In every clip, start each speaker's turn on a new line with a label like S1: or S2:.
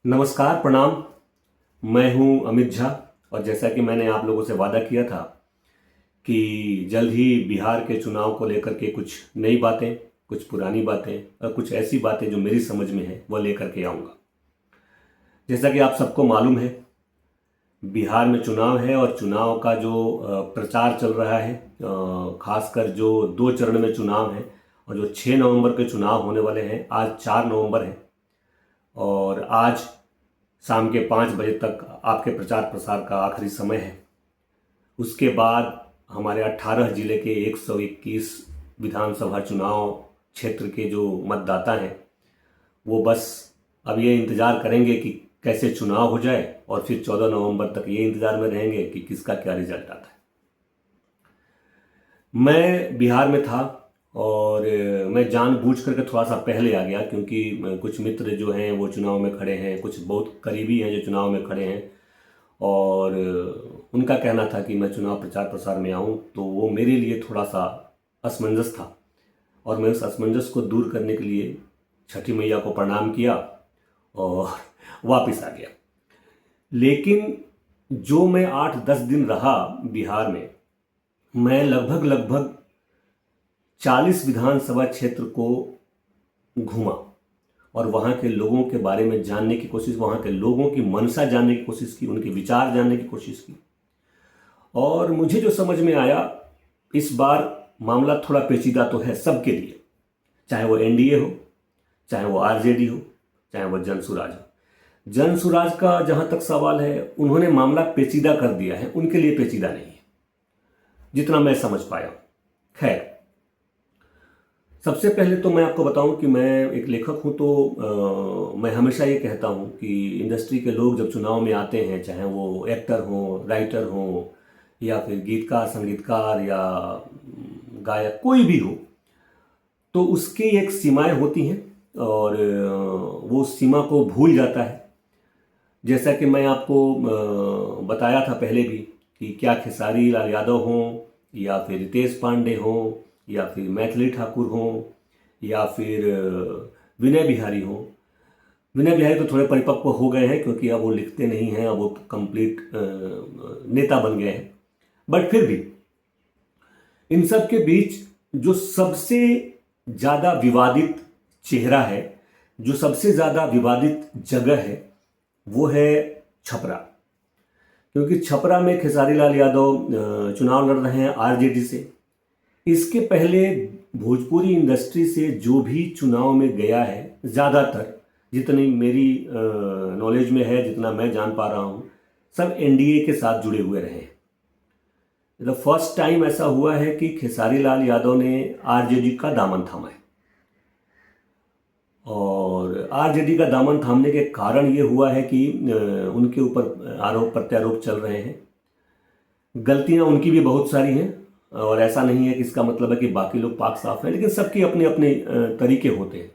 S1: नमस्कार, प्रणाम। मैं हूं अमित झा और जैसा कि मैंने आप लोगों से वादा किया था कि जल्द ही बिहार के चुनाव को लेकर के कुछ नई बातें, कुछ पुरानी बातें और कुछ ऐसी बातें जो मेरी समझ में है वह लेकर के आऊँगा। जैसा कि आप सबको मालूम है, बिहार में चुनाव है और चुनाव का जो प्रचार चल रहा है, खासकर जो 2 चरण में चुनाव है और जो 6 नवंबर के चुनाव होने वाले हैं। आज 4 नवंबर है और आज शाम के 5 बजे तक आपके प्रचार प्रसार का आखिरी समय है। उसके बाद हमारे 18 जिले के 121 विधानसभा चुनाव क्षेत्र के जो मतदाता हैं वो बस अब ये इंतज़ार करेंगे कि कैसे चुनाव हो जाए और फिर 14 नवंबर तक ये इंतज़ार में रहेंगे कि किसका क्या रिजल्ट आता है। मैं बिहार में था और मैं जानबूझ करके थोड़ा सा पहले आ गया क्योंकि कुछ मित्र जो हैं वो चुनाव में खड़े हैं, कुछ बहुत करीबी हैं जो चुनाव में खड़े हैं और उनका कहना था कि मैं चुनाव प्रचार प्रसार में आऊं, तो वो मेरे लिए थोड़ा सा असमंजस था और मैं उस असमंजस को दूर करने के लिए छठी मैया को प्रणाम किया और वापस आ गया। लेकिन जो मैं 8-10 दिन रहा बिहार में, मैं लगभग 40 विधानसभा क्षेत्र को घूमा और वहाँ के लोगों के बारे में जानने की कोशिश, वहाँ के लोगों की मंशा जानने की कोशिश की, उनके विचार जानने की कोशिश की और मुझे जो समझ में आया, इस बार मामला थोड़ा पेचीदा तो है सबके लिए, चाहे वो एनडीए हो, चाहे वो आरजेडी हो, चाहे वो जनसुराज हो। जनसुराज का जहाँ तक सवाल है, उन्होंने मामला पेचीदा कर दिया है, उनके लिए पेचीदा नहीं है जितना मैं समझ पाया। खैर, सबसे पहले तो मैं आपको बताऊं कि मैं एक लेखक हूं, तो मैं हमेशा ये कहता हूं कि इंडस्ट्री के लोग जब चुनाव में आते हैं, चाहे वो एक्टर हों, राइटर हों या फिर गीतकार, संगीतकार या गायक, कोई भी हो, तो उसकी एक सीमाएं होती हैं और वो उस सीमा को भूल जाता है। जैसा कि मैं आपको बताया था पहले भी कि क्या खेसारी लाल यादव हों या फिर रितेश पांडे हों या फिर मैथिली ठाकुर हों या फिर विनय बिहारी हों। विनय बिहारी तो थोड़े परिपक्व हो गए हैं क्योंकि अब वो लिखते नहीं हैं, अब वो कंप्लीट नेता बन गए हैं, बट फिर भी इन सब के बीच जो सबसे ज़्यादा विवादित चेहरा है, जो सबसे ज़्यादा विवादित जगह है, वो है छपरा। क्योंकि छपरा में खेसारी लाल यादव चुनाव लड़ रहे हैं आरजेडी से। इसके पहले भोजपुरी इंडस्ट्री से जो भी चुनाव में गया है, ज़्यादातर जितनी मेरी नॉलेज में है, जितना मैं जान पा रहा हूँ, सब एनडीए के साथ जुड़े हुए रहे हैं। द फर्स्ट टाइम ऐसा हुआ है कि खेसारी लाल यादव ने आरजेडी का दामन थामा है और आरजेडी का दामन थामने के कारण ये हुआ है कि उनके ऊपर आरोप प्रत्यारोप चल रहे हैं। गलतियां उनकी भी बहुत सारी हैं और ऐसा नहीं है कि इसका मतलब है कि बाकी लोग पाक साफ हैं, लेकिन सबके अपने अपने तरीके होते हैं।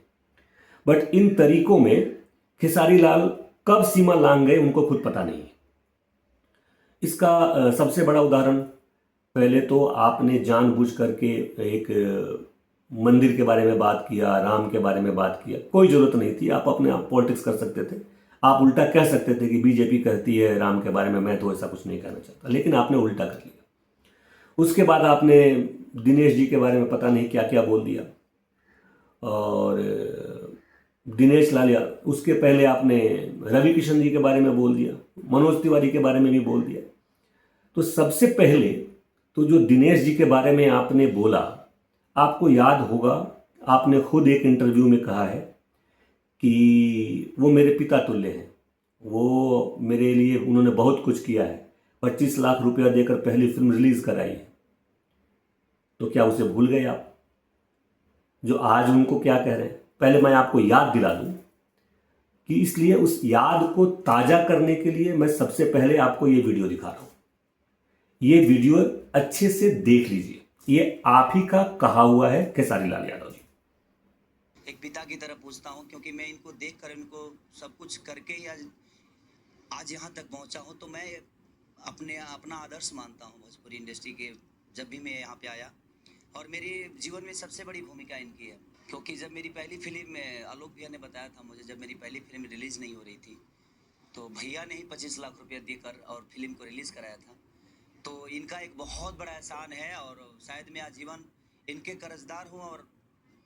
S1: बट इन तरीकों में खेसारी लाल कब सीमा लांघ गए उनको खुद पता नहीं है। इसका सबसे बड़ा उदाहरण, पहले तो आपने जानबूझ करके एक मंदिर के बारे में बात किया, राम के बारे में बात किया। कोई ज़रूरत नहीं थी, आप अपने आप पॉलिटिक्स कर सकते थे। आप उल्टा कह सकते थे कि बीजेपी कहती है राम के बारे में, मैं तो ऐसा कुछ नहीं कहना चाहता, लेकिन आपने उल्टा कर लिया। उसके बाद आपने दिनेश जी के बारे में पता नहीं क्या क्या बोल दिया और दिनेश लाल यादव, उसके पहले आपने रवि किशन जी के बारे में बोल दिया, मनोज तिवारी के बारे में भी बोल दिया। तो सबसे पहले तो जो दिनेश जी के बारे में आपने बोला, आपको याद होगा, आपने खुद एक इंटरव्यू में कहा है कि वो मेरे पिता तुल्य हैं, वो मेरे लिए उन्होंने बहुत कुछ किया है, 25 लाख रुपया देकर पहली फिल्म रिलीज कराई है। तो क्या उसे भूल गए आप, जो आज उनको क्या कह रहे हैं? पहले मैं आपको याद दिला दूं कि इसलिए उस याद को ताज़ा करने के लिए मैं सबसे पहले आपको ये वीडियो दिखा रहा हूं। ये वीडियो अच्छे से देख लीजिए, ये आप ही का कहा हुआ है खेसारी लाल यादव जी।
S2: एक पिता की तरह पूछता हूं क्योंकि मैं इनको देखकर, इनको सब कुछ करके ही आज यहाँ तक पहुँचा हूँ। तो मैं अपना आदर्श मानता हूँ भोजपुरी इंडस्ट्री के। जब भी मैं यहाँ पे आया, और मेरे जीवन में सबसे बड़ी भूमिका इनकी है, क्योंकि जब मेरी पहली फिल्म में, आलोक भैया ने बताया था मुझे, जब मेरी पहली फिल्म रिलीज़ नहीं हो रही थी तो भैया ने ही 25 लाख रुपया देकर और फिल्म को रिलीज कराया था। तो इनका एक बहुत बड़ा एहसान है और शायद मैं आजीवन इनके कर्जदार हूँ और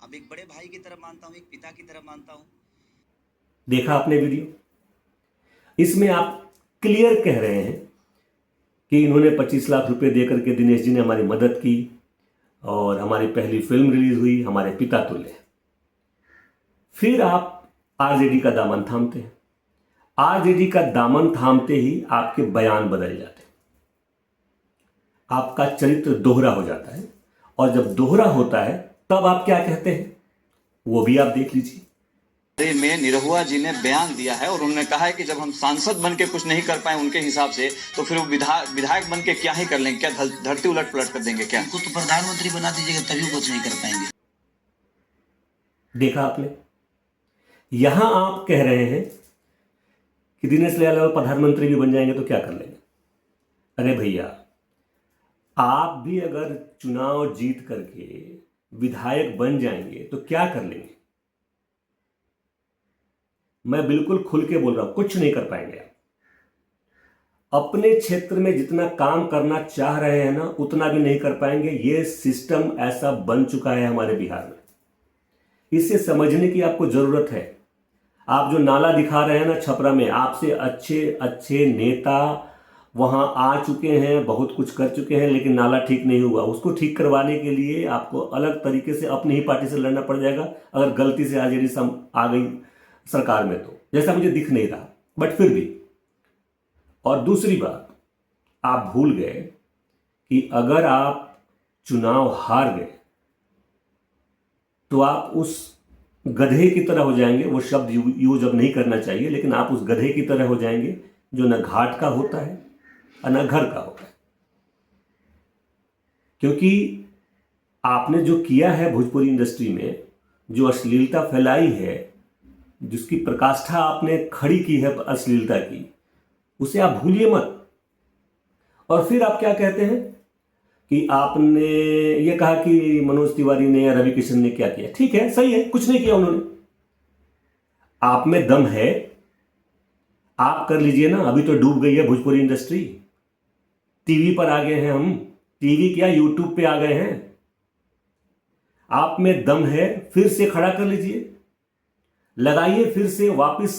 S2: अब एक बड़े भाई की तरह मानता हूँ, एक पिता की तरह मानता हूँ।
S1: देखा आपने वीडियो? इसमें आप क्लियर कह रहे हैं कि इन्होंने 25 लाख रुपए देकर के दिनेश जी ने हमारी मदद की और हमारी पहली फिल्म रिलीज हुई, हमारे पिता तुल्य। फिर आप आरजेडी का दामन थामते हैं। आरजेडी का दामन थामते ही आपके बयान बदल जाते हैं, आपका चरित्र दोहरा हो जाता है। और जब दोहरा होता है तब आप क्या कहते हैं वो भी आप देख लीजिए।
S3: में निरहुआ जी ने बयान दिया है और उन्होंने कहा है कि जब हम सांसद बन के कुछ नहीं कर पाए उनके हिसाब से, तो फिर वो विधायक बन के क्या ही कर लेंगे? क्या धरती उलट पलट कर देंगे क्या?
S2: उनको तो प्रधानमंत्री बना दीजिएगा तभी कुछ नहीं कर पाएंगे।
S1: देखा आपने? यहां आप कह रहे हैं कि दिनेश लाल यादव प्रधानमंत्री भी बन जाएंगे तो क्या कर लेंगे। अरे भैया, आप भी अगर चुनाव जीत करके विधायक बन जाएंगे तो क्या कर लेंगे? मैं बिल्कुल खुल के बोल रहा हूं, कुछ नहीं कर पाएंगे आप। अपने क्षेत्र में जितना काम करना चाह रहे हैं ना, उतना भी नहीं कर पाएंगे। ये सिस्टम ऐसा बन चुका है हमारे बिहार में। इसे समझने की आपको जरूरत है। आप जो नाला दिखा रहे हैं ना छपरा में, आपसे अच्छे अच्छे नेता वहां आ चुके हैं, बहुत कुछ कर चुके हैं, लेकिन नाला ठीक नहीं हुआ। उसको ठीक करवाने के लिए आपको अलग तरीके से अपनी ही पार्टी से लड़ना पड़ जाएगा, अगर गलती से आरजेडी आ गई सरकार में तो, जैसा मुझे दिख नहीं रहा, बट फिर भी। और दूसरी बात, आप भूल गए कि अगर आप चुनाव हार गए तो आप उस गधे की तरह हो जाएंगे। वो शब्द यूज अब नहीं करना चाहिए, लेकिन आप उस गधे की तरह हो जाएंगे जो न घाट का होता है और न घर का होता है। क्योंकि आपने जो किया है भोजपुरी इंडस्ट्री में, जो अश्लीलता फैलाई है, जिसकी प्रकाष्ठा आपने खड़ी की है अश्लीलता की, उसे आप भूलिए मत। और फिर आप क्या कहते हैं कि आपने ये कहा कि मनोज तिवारी ने या रवि किशन ने क्या किया। ठीक है, सही है, कुछ नहीं किया उन्होंने। आप में दम है, आप कर लीजिए ना। अभी तो डूब गई है भोजपुरी इंडस्ट्री, टीवी पर आ गए हैं हम, टीवी क्या यूट्यूब पे आ गए हैं। आप में दम है, फिर से खड़ा कर लीजिए, लगाइए फिर से वापस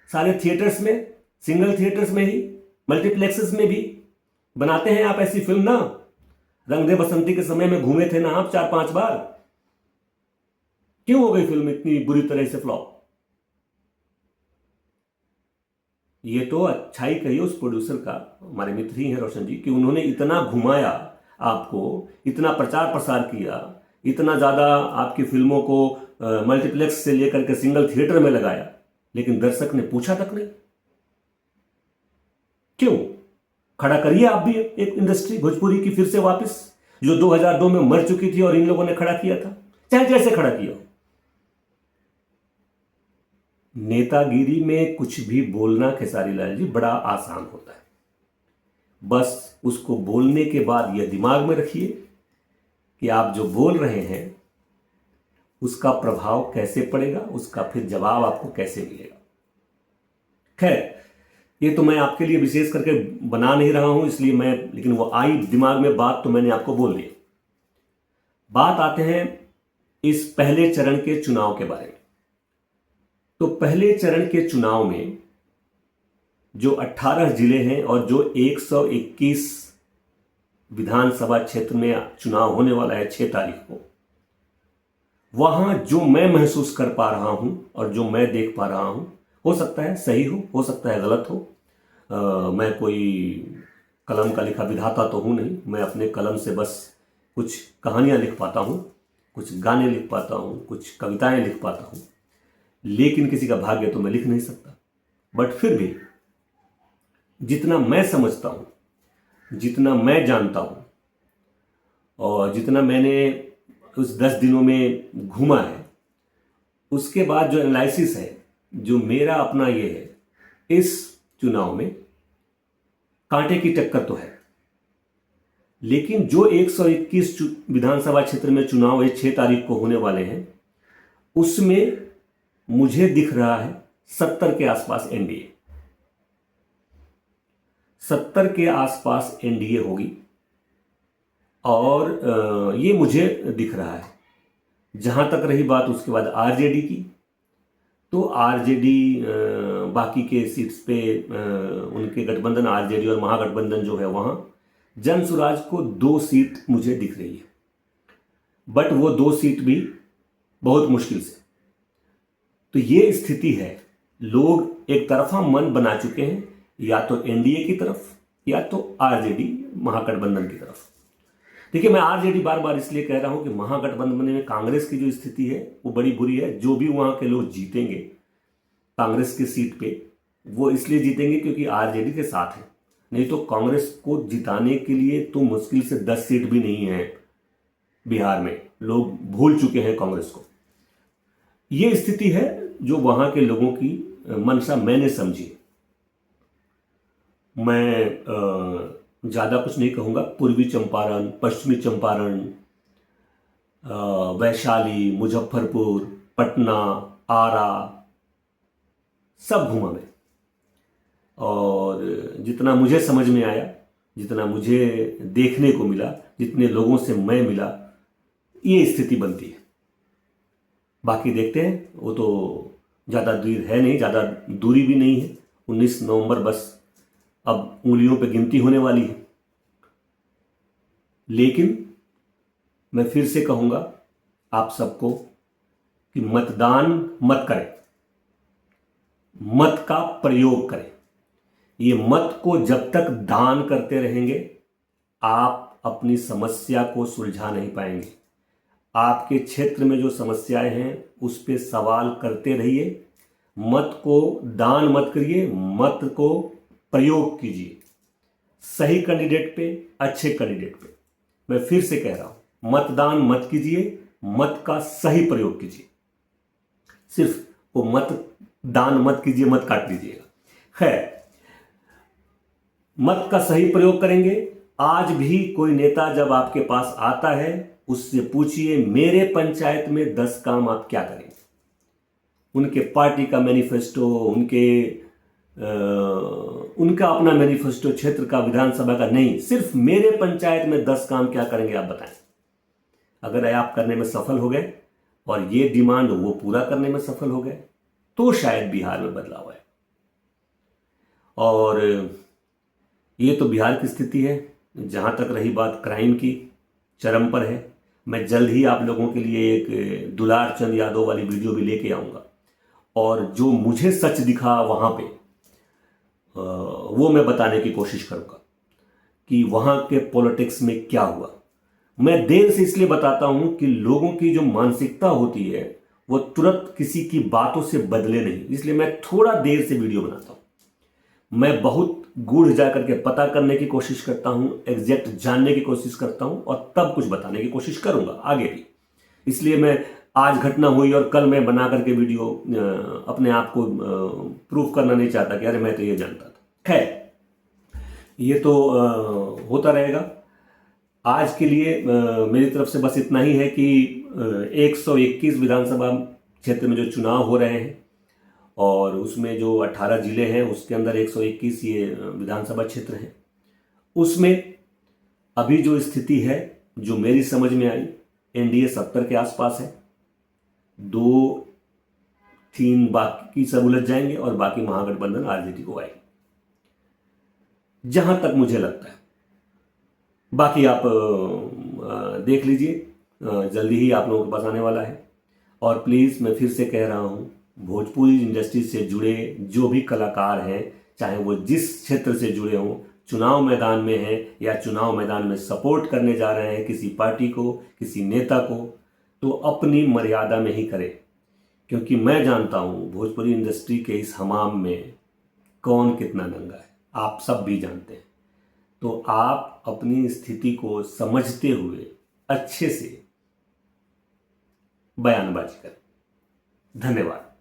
S1: सारे थिएटर्स में, सिंगल थिएटर्स में ही, मल्टीप्लेक्सेस में भी बनाते हैं आप ऐसी फिल्म ना। रंग दे बसंती के समय में घूमे थे ना आप 4-5 बार। क्यों हो गई फिल्म इतनी बुरी तरह से फ्लॉप? ये तो अच्छाई कहिए उस प्रोड्यूसर का, हमारे मित्र ही हैं रोशन जी, कि उन्होंने इतना घुमाया आपको, इतना प्रचार प्रसार किया, इतना ज़्यादा आपकी फिल्मों को मल्टीप्लेक्स से लेकर के सिंगल थिएटर में लगाया, लेकिन दर्शक ने पूछा तक नहीं। क्यों? खड़ा करिए आप भी एक इंडस्ट्री भोजपुरी की फिर से वापस, जो 2002 में मर चुकी थी और इन लोगों ने खड़ा किया था, चाहे जैसे खड़ा किया हो। नेतागिरी में कुछ भी बोलना खेसारी लाल जी बड़ा आसान होता है। बस उसको बोलने के बाद यह दिमाग में रखिए कि आप जो बोल रहे हैं उसका प्रभाव कैसे पड़ेगा, उसका फिर जवाब आपको कैसे मिलेगा। खैर, ये तो मैं आपके लिए विशेष करके बना नहीं रहा हूं, इसलिए लेकिन वो आई दिमाग में बात तो मैंने आपको बोल दी। बात आते हैं इस पहले चरण के चुनाव के बारे में। तो पहले चरण के चुनाव में जो 18 जिले हैं और जो 121 विधानसभा क्षेत्र में चुनाव होने वाला है 6 तारीख को, वहां जो मैं महसूस कर पा रहा हूं और जो मैं देख पा रहा हूं, हो सकता है सही हो सकता है गलत हो। मैं कोई कलम का लिखा विधाता तो हूं नहीं। मैं अपने कलम से बस कुछ कहानियां लिख पाता हूं, कुछ गाने लिख पाता हूं, कुछ कविताएं लिख पाता हूं, लेकिन किसी का भाग्य तो मैं लिख नहीं सकता। बट फिर भी जितना मैं समझता हूं, जितना मैं जानता हूं और जितना मैंने उस 10 दिनों में घूमा है, उसके बाद जो एनालिसिस है, जो मेरा अपना ये है, इस चुनाव में कांटे की टक्कर तो है, लेकिन जो 121 विधानसभा क्षेत्र में चुनाव है 6 तारीख को होने वाले हैं, उसमें मुझे दिख रहा है 70 के आसपास एनडीए। 70 के आसपास एनडीए होगी और ये मुझे दिख रहा है। जहाँ तक रही बात उसके बाद आरजेडी की, तो आरजेडी बाकी के सीट्स पे उनके गठबंधन आरजेडी और महागठबंधन जो है वहाँ जन स्वराज को 2 सीट मुझे दिख रही है, बट वो 2 सीट भी बहुत मुश्किल से। तो ये स्थिति है, लोग एक तरफा मन बना चुके हैं, या तो एनडीए की तरफ या तो आरजेडी महागठबंधन की तरफ। देखिए, मैं आरजेडी बार बार इसलिए कह रहा हूं कि महागठबंधन में कांग्रेस की जो स्थिति है वो बड़ी बुरी है। जो भी वहां के लोग जीतेंगे कांग्रेस की सीट पे, वो इसलिए जीतेंगे क्योंकि आरजेडी के साथ है, नहीं तो कांग्रेस को जिताने के लिए तो मुश्किल से 10 सीट भी नहीं है बिहार में। लोग भूल चुके हैं कांग्रेस को। ये स्थिति है जो वहां के लोगों की मंशा मैंने समझी। मैं ज़्यादा कुछ नहीं कहूँगा। पूर्वी चंपारण, पश्चिमी चंपारण, वैशाली, मुजफ्फरपुर, पटना, आरा सब घूमा मैं, और जितना मुझे समझ में आया, जितना मुझे देखने को मिला, जितने लोगों से मैं मिला, ये स्थिति बनती है। बाकी देखते हैं, वो तो ज़्यादा दूर है नहीं, ज़्यादा दूरी भी नहीं है। 19 नवंबर बस अब उंगलियों पे गिनती होने वाली है। लेकिन मैं फिर से कहूँगा आप सबको कि मतदान मत करें, मत का प्रयोग करें। ये मत को जब तक दान करते रहेंगे आप अपनी समस्या को सुलझा नहीं पाएंगे। आपके क्षेत्र में जो समस्याएं हैं उस पे सवाल करते रहिए, मत को दान मत करिए, मत को प्रयोग कीजिए सही कैंडिडेट पे, अच्छे कैंडिडेट पे। मैं फिर से कह रहा हूं, मतदान मत कीजिए, मत का सही प्रयोग कीजिए। सिर्फ वो मत दान मत कीजिए, मत काट लीजिएगा। खैर, मत का सही प्रयोग करेंगे। आज भी कोई नेता जब आपके पास आता है उससे पूछिए मेरे पंचायत में 10 काम आप क्या करेंगे। उनके पार्टी का मैनिफेस्टो, उनका अपना मैनिफेस्टो क्षेत्र का, विधानसभा का नहीं, सिर्फ मेरे पंचायत में 10 काम क्या करेंगे आप बताएं। अगर आप करने में सफल हो गए और ये डिमांड वो पूरा करने में सफल हो गए तो शायद बिहार में बदलाव आए। और ये तो बिहार की स्थिति है। जहां तक रही बात क्राइम की, चरम पर है। मैं जल्द ही आप लोगों के लिए एक दुलार चंद यादव वाली वीडियो भी लेके आऊँगा, और जो मुझे सच दिखा वहाँ पे वो मैं बताने की कोशिश करूँगा कि वहाँ के पॉलिटिक्स में क्या हुआ। मैं देर से इसलिए बताता हूँ कि लोगों की जो मानसिकता होती है वो तुरंत किसी की बातों से बदले नहीं, इसलिए मैं थोड़ा देर से वीडियो बनाता हूँ। मैं बहुत गूढ़ जा करके पता करने की कोशिश करता हूँ, एग्जैक्ट जानने की कोशिश करता हूँ, और तब कुछ बताने की कोशिश करूँगा आगे भी। इसलिए मैं आज घटना हुई और कल मैं बना करके वीडियो अपने आप को प्रूफ करना नहीं चाहता कि अरे मैं तो ये जानता था। खैर, ये तो होता रहेगा। आज के लिए मेरी तरफ से बस इतना ही है कि 121 विधानसभा क्षेत्र में जो चुनाव हो रहे हैं और उसमें जो 18 जिले हैं उसके अंदर 121 ये विधानसभा क्षेत्र हैं, उसमें अभी जो स्थिति है जो मेरी समझ में आई, एनडीए 70 के आसपास है, 2-3 बाकी सब उलझ जाएंगे और बाकी महागठबंधन आरजेडी को आएगी, जहां तक मुझे लगता है। बाकी आप देख लीजिए, जल्दी ही आप लोगों के पास आने वाला है। और प्लीज़ मैं फिर से कह रहा हूँ, भोजपुरी इंडस्ट्री से जुड़े जो भी कलाकार हैं, चाहे वो जिस क्षेत्र से जुड़े हों, चुनाव मैदान में हैं या चुनाव मैदान में सपोर्ट करने जा रहे हैं किसी पार्टी को, किसी नेता को, तो अपनी मर्यादा में ही करें। क्योंकि मैं जानता हूँ भोजपुरी इंडस्ट्री के इस हमाम में कौन कितना नंगा है, आप सब भी जानते हैं। तो आप अपनी स्थिति को समझते हुए अच्छे से बयानबाजी करें। धन्यवाद।